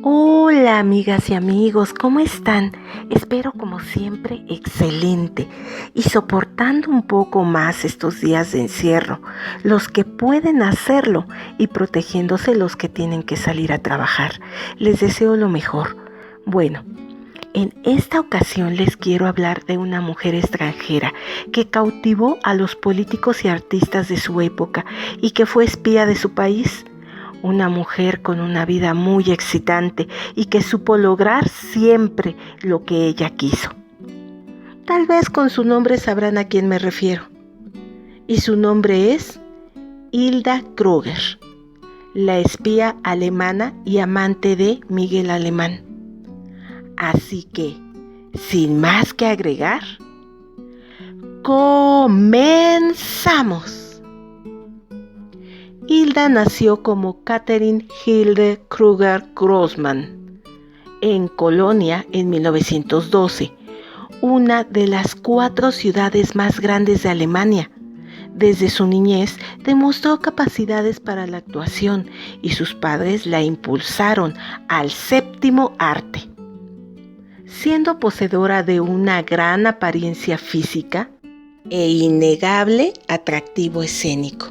Hola amigas y amigos, ¿cómo están? Espero como siempre excelente y soportando un poco más estos días de encierro, los que pueden hacerlo y protegiéndose los que tienen que salir a trabajar. Les deseo lo mejor. Bueno, en esta ocasión les quiero hablar de una mujer extranjera que cautivó a los políticos y artistas de su época y que fue espía de su país. Una mujer con una vida muy excitante y que supo lograr siempre lo que ella quiso. Tal vez con su nombre sabrán a quién me refiero. Y su nombre es Hilda Kruger, la espía alemana y amante de Miguel Alemán. Así que, sin más que agregar, ¡comenzamos! Hilda nació como Catherine Hilde Kruger Grossmann en Colonia en 1912, una de las 4 ciudades más grandes de Alemania. Desde su niñez demostró capacidades para la actuación y sus padres la impulsaron al séptimo arte. Siendo poseedora de una gran apariencia física e innegable atractivo escénico.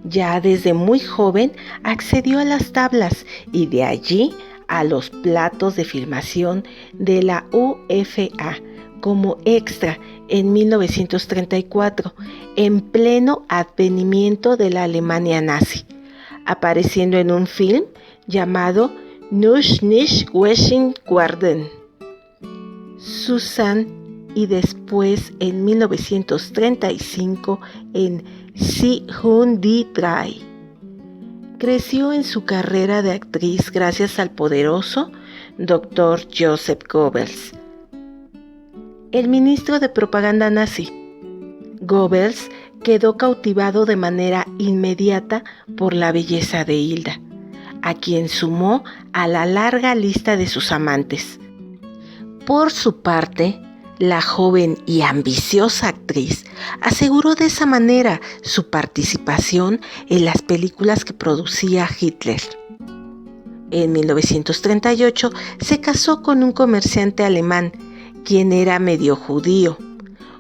Ya desde muy joven accedió a las tablas y de allí a los platos de filmación de la UFA como extra en 1934, en pleno advenimiento de la Alemania nazi, apareciendo en un film llamado Nuss nicht Weshing Garden, Susan, y después en 1935 en Sie Hun die Drei. Creció en su carrera de actriz gracias al poderoso Dr. Joseph Goebbels, el ministro de propaganda nazi. Goebbels quedó cautivado de manera inmediata por la belleza de Hilda, a quien sumó a la larga lista de sus amantes. Por su parte, la joven y ambiciosa actriz aseguró de esa manera su participación en las películas que producía Hitler. En 1938 se casó con un comerciante alemán, quien era medio judío,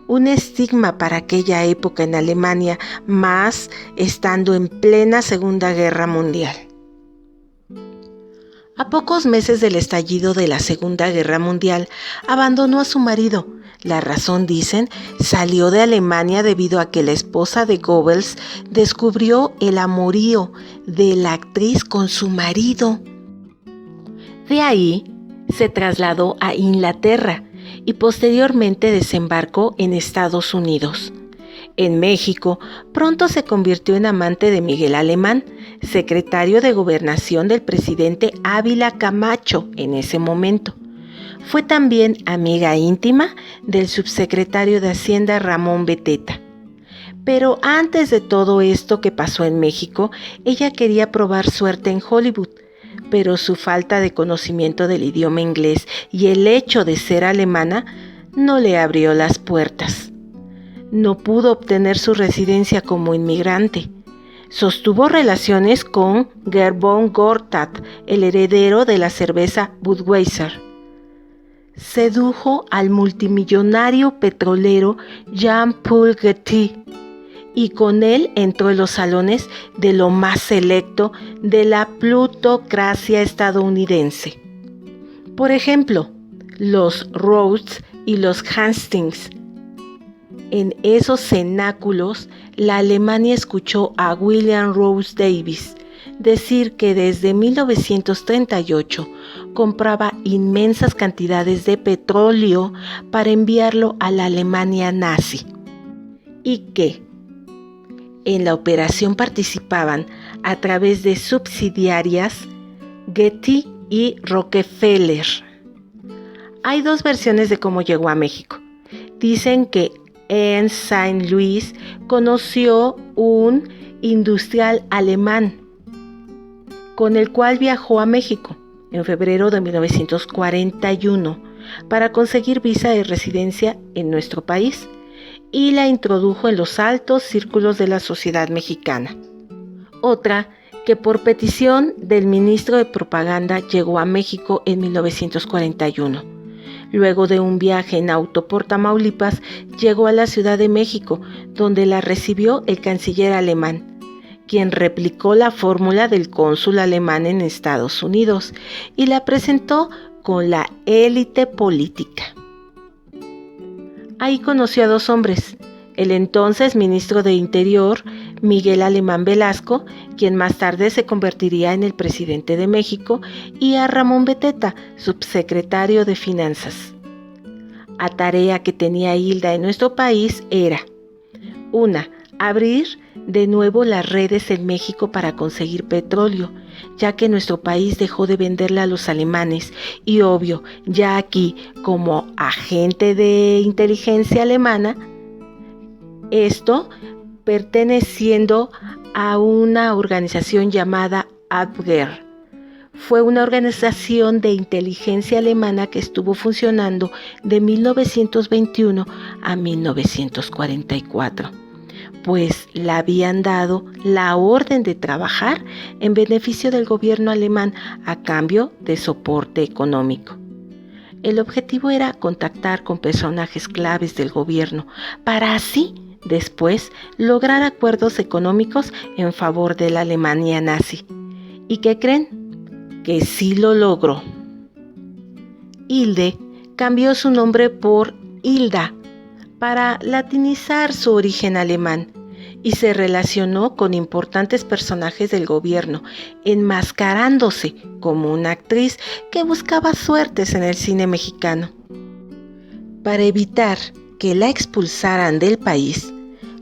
un estigma para aquella época en Alemania, más estando en plena Segunda Guerra Mundial. A pocos meses del estallido de la Segunda Guerra Mundial, abandonó a su marido. La razón, dicen, salió de Alemania debido a que la esposa de Goebbels descubrió el amorío de la actriz con su marido. De ahí se trasladó a Inglaterra y posteriormente desembarcó en Estados Unidos. En México, pronto se convirtió en amante de Miguel Alemán, secretario de Gobernación del presidente Ávila Camacho en ese momento. Fue también amiga íntima del subsecretario de Hacienda Ramón Beteta. Pero antes de todo esto que pasó en México, ella quería probar suerte en Hollywood, pero su falta de conocimiento del idioma inglés y el hecho de ser alemana no le abrió las puertas. No pudo obtener su residencia como inmigrante. Sostuvo relaciones con Gerd von Gortat, el heredero de la cerveza Budweiser. Sedujo al multimillonario petrolero Jean-Paul Getty y con él entró en los salones de lo más selecto de la plutocracia estadounidense. Por ejemplo, los Rhodes y los Hastings. En esos cenáculos, la Alemania escuchó a William Rose Davis decir que desde 1938 compraba inmensas cantidades de petróleo para enviarlo a la Alemania nazi y que en la operación participaban a través de subsidiarias Getty y Rockefeller. Hay 2 versiones de cómo llegó a México. Dicen que en Saint Louis conoció un industrial alemán con el cual viajó a México en febrero de 1941 para conseguir visa de residencia en nuestro país y la introdujo en los altos círculos de la sociedad mexicana. Otra que por petición del ministro de Propaganda llegó a México en 1941. Luego de un viaje en auto por Tamaulipas, llegó a la Ciudad de México, donde la recibió el canciller alemán, quien replicó la fórmula del cónsul alemán en Estados Unidos y la presentó con la élite política. Ahí conoció a dos hombres, el entonces ministro de Interior, Miguel Alemán Velasco, quien más tarde se convertiría en el presidente de México, y a Ramón Beteta, subsecretario de Finanzas. La tarea que tenía Hilda en nuestro país era: 1. Abrir de nuevo las redes en México para conseguir petróleo, ya que nuestro país dejó de venderle a los alemanes y obvio, ya aquí como agente de inteligencia alemana, esto perteneciendo a una organización llamada Abwehr. Fue una organización de inteligencia alemana que estuvo funcionando de 1921 a 1944, pues le habían dado la orden de trabajar en beneficio del gobierno alemán a cambio de soporte económico. El objetivo era contactar con personajes claves del gobierno para así después lograr acuerdos económicos en favor de la Alemania nazi. ¿Y qué creen? Que sí lo logró. Hilde cambió su nombre por Hilda para latinizar su origen alemán y se relacionó con importantes personajes del gobierno, enmascarándose como una actriz que buscaba suertes en el cine mexicano. Para evitar que la expulsaran del país,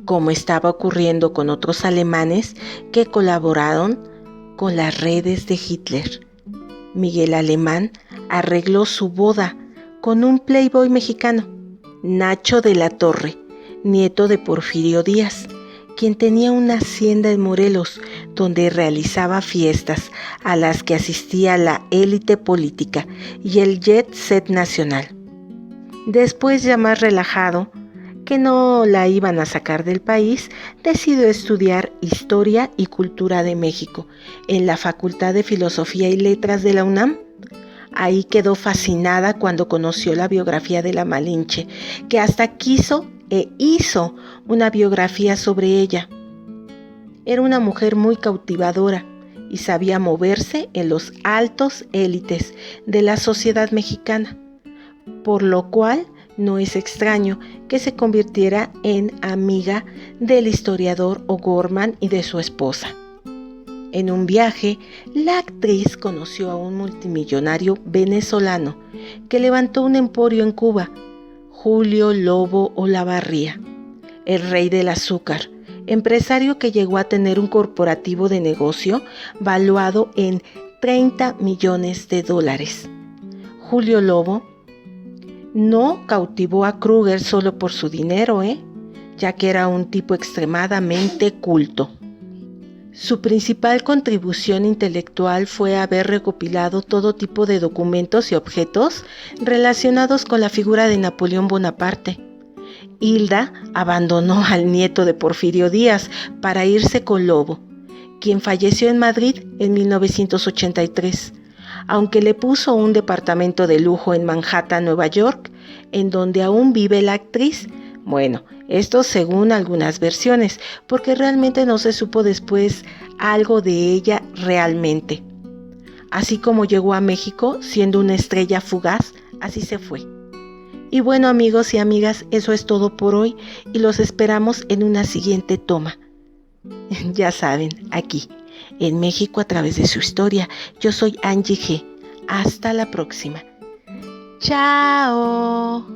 como estaba ocurriendo con otros alemanes que colaboraron con las redes de Hitler, Miguel Alemán arregló su boda con un playboy mexicano, Nacho de la Torre, nieto de Porfirio Díaz, quien tenía una hacienda en Morelos, donde realizaba fiestas a las que asistía la élite política y el jet set nacional. Después, ya más relajado, que no la iban a sacar del país, decidió estudiar Historia y Cultura de México en la Facultad de Filosofía y Letras de la UNAM. Ahí quedó fascinada cuando conoció la biografía de la Malinche, que hasta quiso e hizo una biografía sobre ella. Era una mujer muy cautivadora y sabía moverse en los altos élites de la sociedad mexicana, por lo cual no es extraño que se convirtiera en amiga del historiador O'Gorman y de su esposa. En un viaje, la actriz conoció a un multimillonario venezolano que levantó un emporio en Cuba, Julio Lobo Olavarría, el rey del azúcar, empresario que llegó a tener un corporativo de negocio valuado en $30 millones. Julio Lobo no cautivó a Kruger solo por su dinero, ya que era un tipo extremadamente culto. Su principal contribución intelectual fue haber recopilado todo tipo de documentos y objetos relacionados con la figura de Napoleón Bonaparte. Hilda abandonó al nieto de Porfirio Díaz para irse con Lobo, quien falleció en Madrid en 1983, aunque le puso un departamento de lujo en Manhattan, Nueva York, en donde aún vive la actriz. Bueno, esto según algunas versiones, porque realmente no se supo después algo de ella realmente. Así como llegó a México siendo una estrella fugaz, así se fue. Y bueno, amigos y amigas, eso es todo por hoy y los esperamos en una siguiente toma. Ya saben, aquí, en México a través de su historia. Yo soy Angie G. Hasta la próxima. ¡Chao!